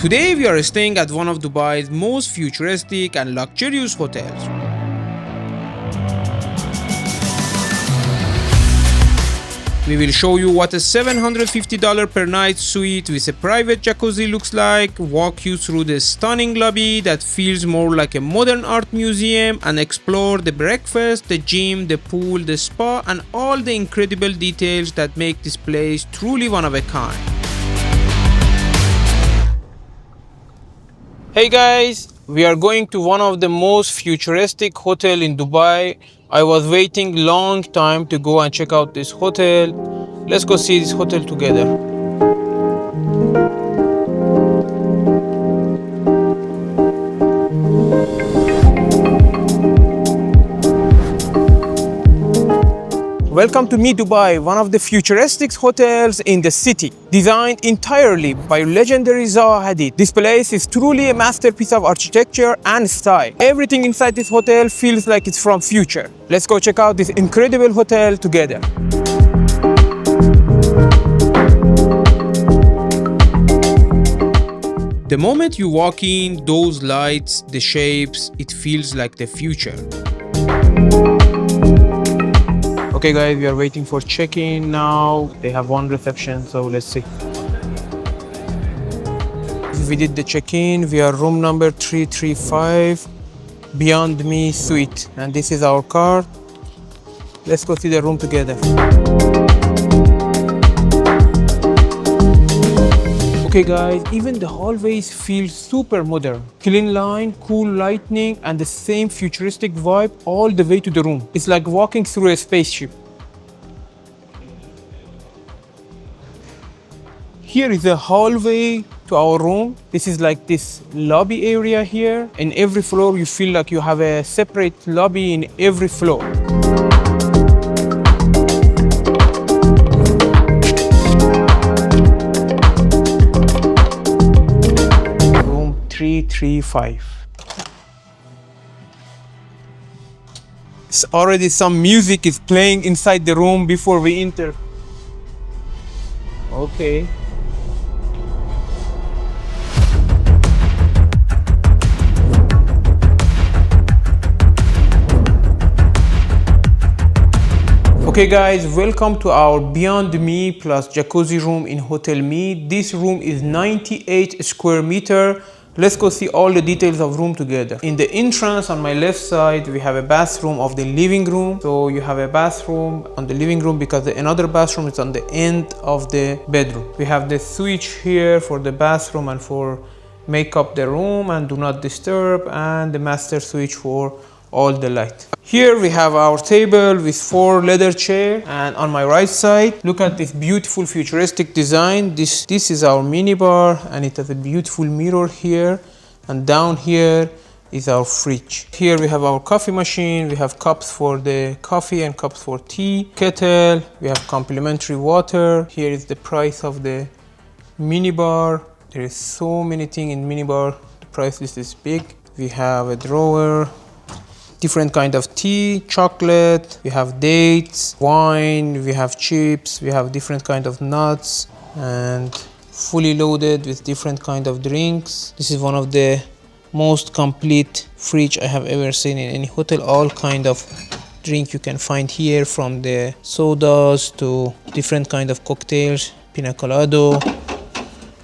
Today we are staying at one of Dubai's most futuristic and luxurious hotels. We will show you what a $750 per night suite with a private jacuzzi looks like, walk you through the stunning lobby that feels more like a modern art museum, and explore the breakfast, the gym, the pool, the spa, and all the incredible details that make this place truly one of a kind. Hey guys, we are going to one of the most futuristic hotel in Dubai. I was waiting long time to go and check out this hotel. Let's go see this hotel together. Welcome to Me Dubai, one of the futuristic hotels in the city. Designed entirely by legendary Zaha Hadid, this place is truly a masterpiece of architecture and style. Everything inside this hotel feels like it's from future. Let's go check out this incredible hotel together. The moment you walk in, those lights, the shapes, it feels like the future. Okay guys, we are waiting for check-in now. They have one reception, so let's see. We did the check-in. We are room number 335, Beyond Me Suite. And this is our card. Let's go see the room together. Okay guys, even the hallways feel super modern. Clean line, cool lighting, and the same futuristic vibe all the way to the room. It's like walking through a spaceship. Here is a hallway to our room. This is like this lobby area here. In every floor, you feel like you have a separate lobby in every floor. 335. It's already some music is playing inside the room before we enter. Okay. Okay guys, welcome to our Beyond Me plus jacuzzi room in Hotel Me. This room is 98 square meter. Let's go see all the details of room together. In the entrance on my left side, we have a bathroom of the living room. So you have a bathroom on the living room because another bathroom is on the end of the bedroom. We have the switch here for the bathroom and for make up the room and do not disturb, and the master switch for all the light. Here we have our table with 4 leather chairs, and on my right side, look at this beautiful futuristic design. This is our minibar, and it has a beautiful mirror here, and down here is our fridge. Here we have our coffee machine. We have cups for the coffee and cups for tea. Kettle. We have complimentary water. Here is the price of the minibar. There is so many things in minibar. The price list is big. We have a drawer. Different kind of tea, chocolate, we have dates, wine, we have chips, we have different kind of nuts, and fully loaded with different kind of drinks. This is one of the most complete fridge I have ever seen in any hotel. All kind of drink you can find here, from the sodas to different kind of cocktails, pina colada.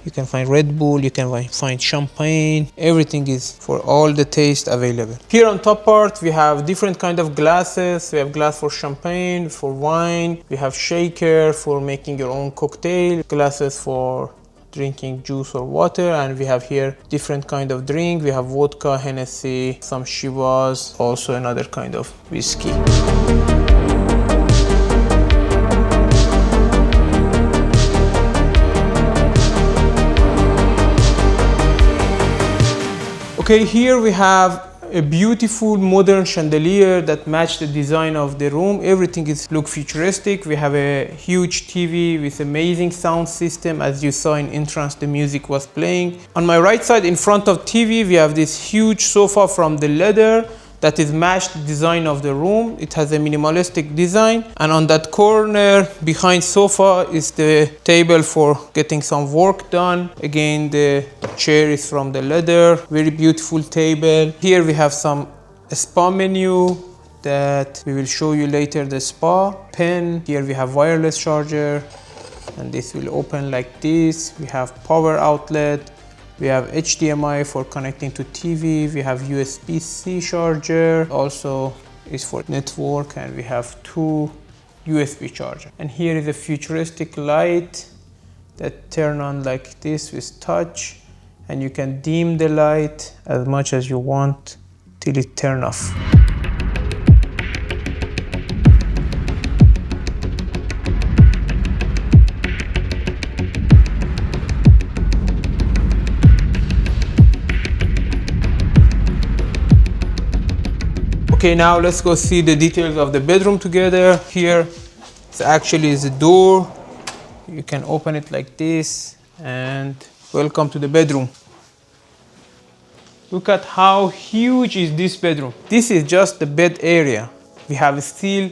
You can find Red Bull, you can find champagne. Everything is for all the taste available. Here on top part, we have different kind of glasses. We have glass for champagne, for wine. We have shaker for making your own cocktail, glasses for drinking juice or water, and we have here different kind of drink. We have vodka, Hennessy, some Chivas, also another kind of whiskey. Okay, here we have a beautiful modern chandelier that match the design of the room. Everything is look futuristic. We have a huge TV with amazing sound system. As you saw in entrance, the music was playing. On my right side, in front of TV, we have this huge sofa from the leather that is matched the design of the room. It has a minimalistic design, and on that corner behind sofa is the table for getting some work done. Again, the chair is from the leather, very beautiful table. Here we have some spa menu that we will show you later, the spa pen. Here we have wireless charger, and this will open like this. We have power outlet. We have HDMI for connecting to TV. We have USB-C charger, also is for network, and we have 2 USB charger. And here is a futuristic light that turn on like this with touch, and you can dim the light as much as you want till it turn off. Okay, now let's go see the details of the bedroom together. Here it actually is a door. You can open it like this, and welcome to the bedroom. Look at how huge is this bedroom. This is just the bed area. We have still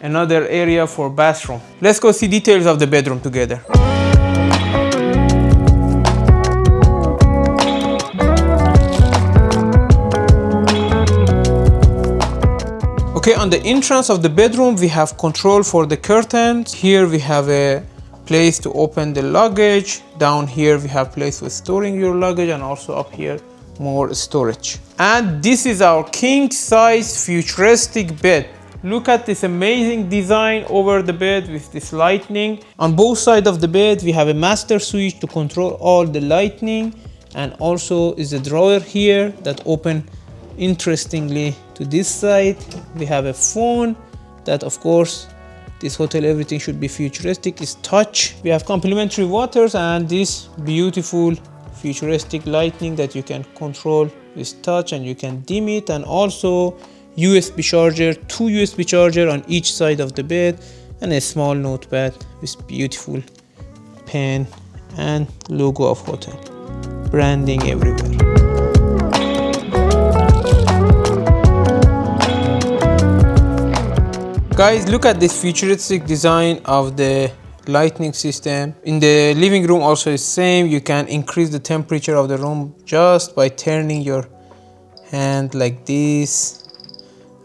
another area for bathroom. Let's go see details of the bedroom together. Okay, on the entrance of the bedroom, we have control for the curtains. Here we have a place to open the luggage. Down here we have place for storing your luggage, and also up here more storage. And this is our king size futuristic bed. Look at this amazing design over the bed with this lighting. On both sides of the bed we have a master switch to control all the lighting, and also is a drawer here that open interestingly to this side. We have a phone that, of course, this hotel everything should be futuristic, is touch. We have complimentary waters and this beautiful futuristic lighting that you can control with touch, and you can dim it, and also USB charger, 2 USB charger on each side of the bed, and a small notepad with beautiful pen and logo of hotel, branding everywhere. Guys, look at this futuristic design of the lighting system. In the living room also is same. You can increase the temperature of the room just by turning your hand like this,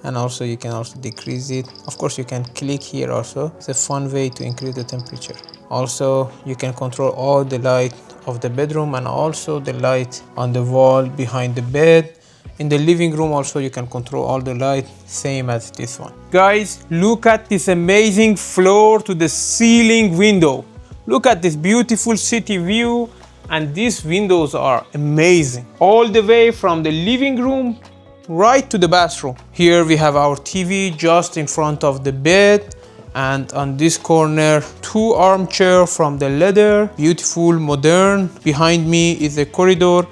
and also you can also decrease it. Of course you can click here also. It's a fun way to increase the temperature. Also you can control all the light of the bedroom, and also the light on the wall behind the bed. In the living room also you can control all the light, same as this one. Guys, look at this amazing floor to the ceiling window. Look at this beautiful city view, and these windows are amazing. All the way from the living room right to the bathroom. Here we have our TV just in front of the bed, and on this corner 2 armchairs from the leather, beautiful, modern. Behind me is a corridor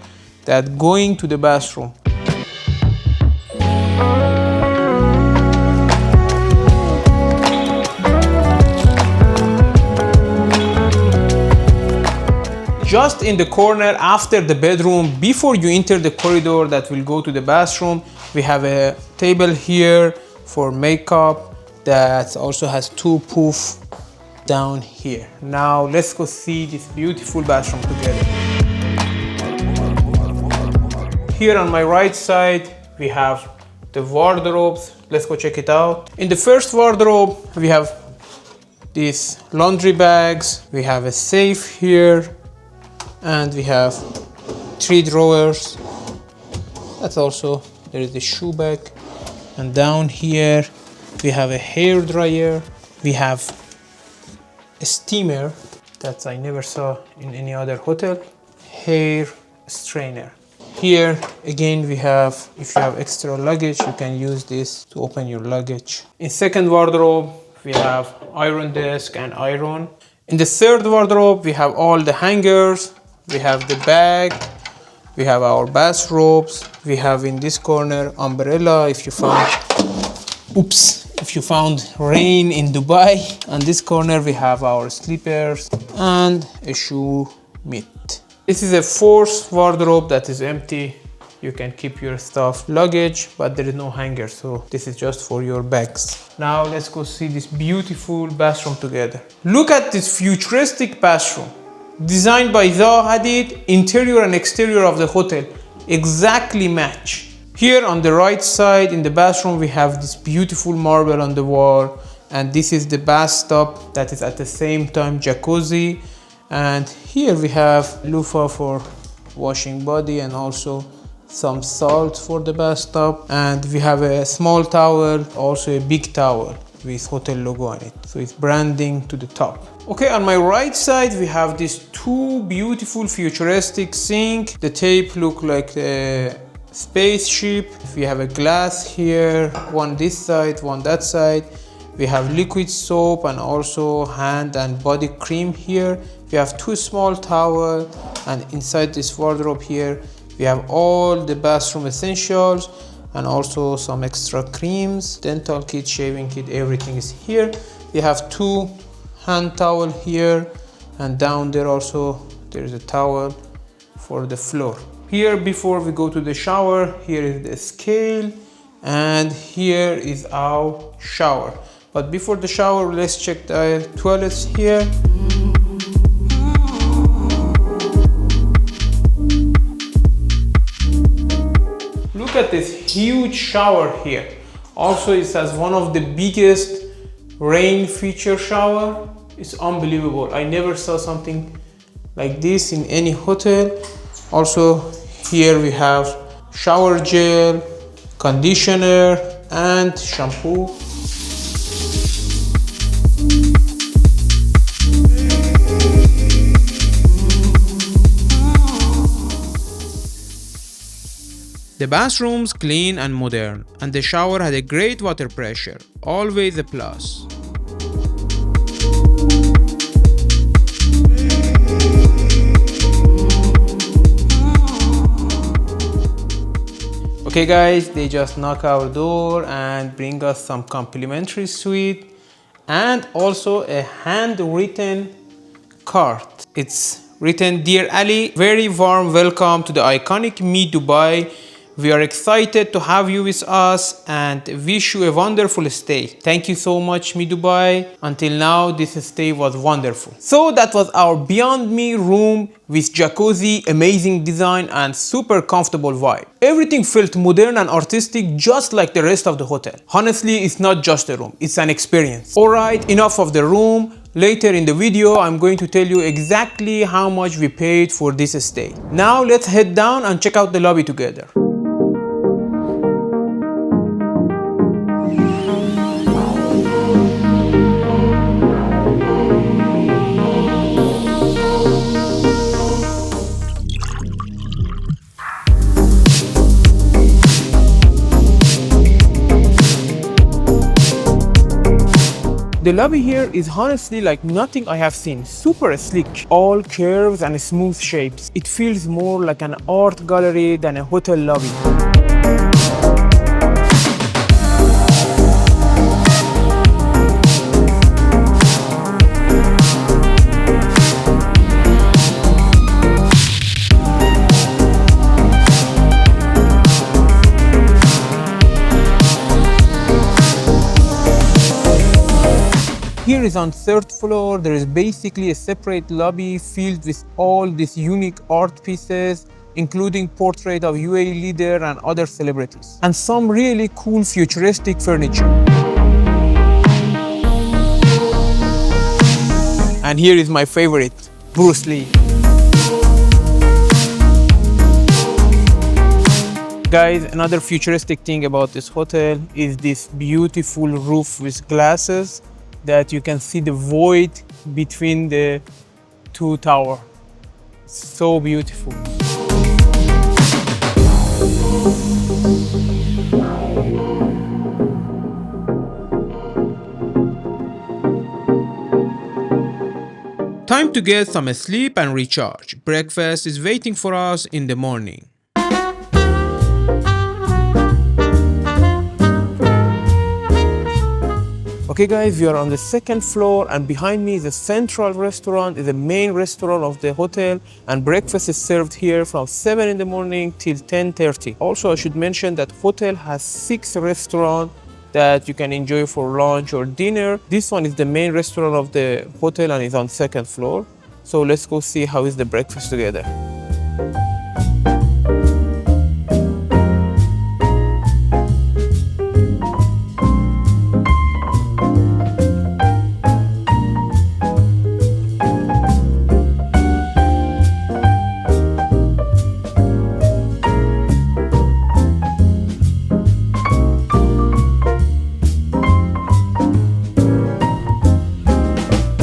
that going to the bathroom. Just in the corner after the bedroom, before you enter the corridor that will go to the bathroom, we have a table here for makeup that also has 2 poof down here. Now let's go see this beautiful bathroom together. Here on my right side we have the wardrobes. Let's go check it out. In the first wardrobe we have these laundry bags, we have a safe here, and we have 3 drawers. That's also, there is the shoe bag, and down here we have a hair dryer. We have a steamer that I never saw in any other hotel, hair strainer. Here again we have, if you have extra luggage, you can use this to open your luggage. In second wardrobe we have iron desk and iron. In the third wardrobe we have all the hangers. We have the bag, we have our bathrobes, we have in this corner umbrella if you found rain in Dubai. On this corner we have our slippers and a shoe mitt. This is a fourth wardrobe that is empty. You can keep your stuff, luggage, but there is no hanger, so this is just for your bags. Now let's go see this beautiful bathroom together. Look at this futuristic bathroom. Designed by Zaha Hadid, interior and exterior of the hotel exactly match. Here on the right side in the bathroom we have this beautiful marble on the wall, and this is the bathtub that is at the same time jacuzzi, and here we have loofah for washing body and also some salt for the bathtub, and we have a small towel, also a big towel with hotel logo on it, so it's branding to the top. Okay, on my right side we have these two beautiful futuristic sink. The tape look like a spaceship. We have a glass here, one this side, one that side. We have liquid soap and also hand and body cream here. We have two small towels, and inside this wardrobe here we have all the bathroom essentials and also some extra creams, dental kit, shaving kit, everything is here. We have two hand towel here, and down there also there is a towel for the floor. Here, before we go to the shower, here is the scale, and here is our shower. But before the shower, let's check the toilets here. Look at this huge shower here. Also, it has one of the biggest rain feature shower. It's unbelievable. I never saw something like this in any hotel. Also, here we have shower gel, conditioner, and shampoo. The bathroom's clean and modern, and the shower had a great water pressure, always a plus. Okay guys, they just knock our door and bring us some complimentary sweet and also a handwritten card. It's written, "Dear Ali, very warm welcome to the iconic Me Dubai. We are excited to have you with us and wish you a wonderful stay. Thank you so much, Me Dubai. Until now, this stay was wonderful." So that was our Beyond Me room with jacuzzi, amazing design, and super comfortable vibe. Everything felt modern and artistic, just like the rest of the hotel. Honestly, it's not just a room, it's an experience. Alright, enough of the room. Later in the video, I'm going to tell you exactly how much we paid for this stay. Now let's head down and check out the lobby together. The lobby here is honestly like nothing I have seen. Super sleek, all curves and smooth shapes. It feels more like an art gallery than a hotel lobby. Here is on third floor. There is basically a separate lobby filled with all these unique art pieces, including portrait of UAE leader and other celebrities, and some really cool futuristic furniture. And here is my favorite, Bruce Lee. Guys, another futuristic thing about this hotel is this beautiful roof with glasses that you can see the void between the two towers. So beautiful. Time to get some sleep and recharge. Breakfast is waiting for us in the morning. Okay guys, we are on the second floor, and behind me is a central restaurant, is the main restaurant of the hotel, and breakfast is served here from 7 in the morning till 10:30. Also, I should mention that hotel has 6 restaurants that you can enjoy for lunch or dinner. This one is the main restaurant of the hotel and is on second floor. So let's go see how is the breakfast together.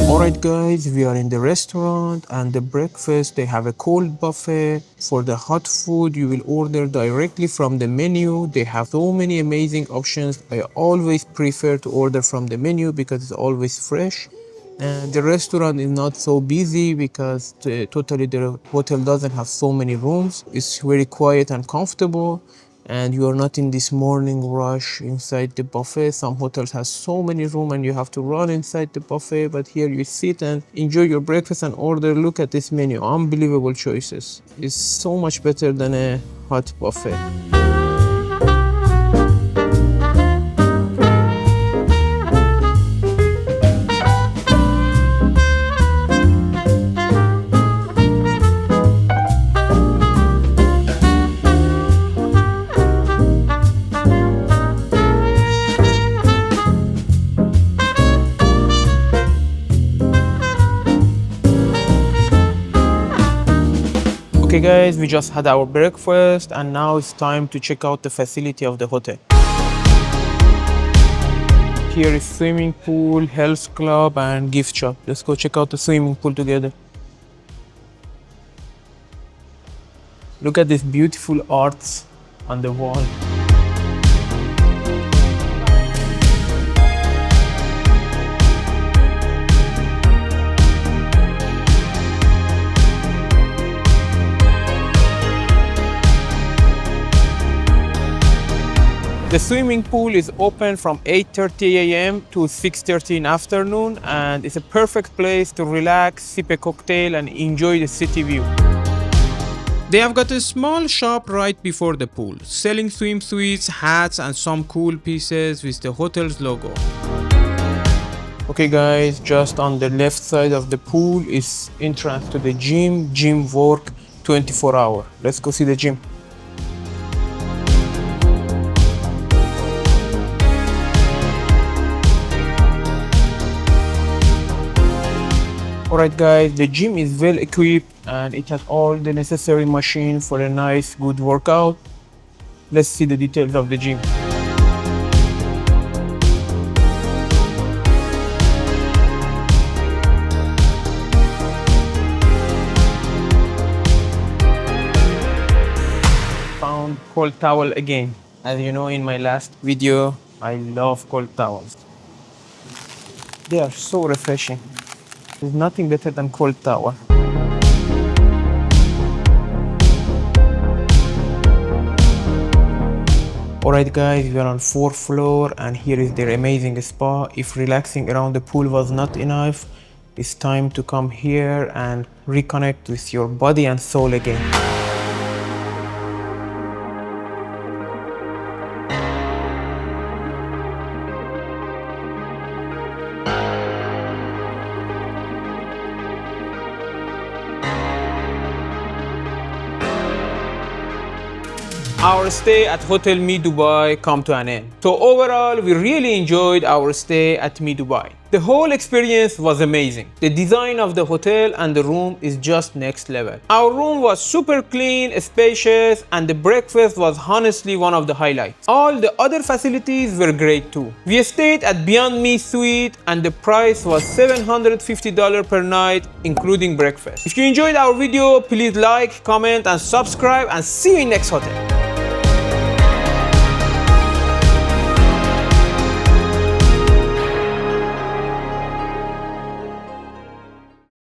Alright guys, we are in the restaurant and the breakfast, they have a cold buffet. For the hot food, you will order directly from the menu. They have so many amazing options. I always prefer to order from the menu because it's always fresh. And the restaurant is not so busy because totally the hotel doesn't have so many rooms. It's very quiet and comfortable. And you are not in this morning rush inside the buffet. Some hotels have so many rooms and you have to run inside the buffet, but here you sit and enjoy your breakfast and order. Look at this menu, unbelievable choices. It's so much better than a hot buffet. Okay guys, we just had our breakfast and now it's time to check out the facility of the hotel. Here is swimming pool, health club and gift shop. Let's go check out the swimming pool together. Look at these beautiful arts on the wall. The swimming pool is open from 8:30 a.m. to 6:30 in afternoon and it's a perfect place to relax, sip a cocktail and enjoy the city view. They have got a small shop right before the pool, selling swimsuits, hats and some cool pieces with the hotel's logo. Okay guys, just on the left side of the pool is entrance to the gym. Gym work 24 hours. Let's go see the gym. Alright guys, the gym is well equipped and it has all the necessary machines for a nice, good workout. Let's see the details of the gym. Found cold towel again. As you know in my last video, I love cold towels. They are so refreshing. There's nothing better than cold towel. Alright guys, we are on 4th floor and here is their amazing spa. If relaxing around the pool was not enough, it's time to come here and reconnect with your body and soul again. Our stay at Hotel Me Dubai come to an end. So overall, we really enjoyed our stay at Me Dubai. The whole experience was amazing. The design of the hotel and the room is just next level. Our room was super clean, spacious, and the breakfast was honestly one of the highlights. All the other facilities were great too. We stayed at Beyond Me Suite and the price was $750 per night, including breakfast. If you enjoyed our video, please like, comment, and subscribe, and see you in next hotel.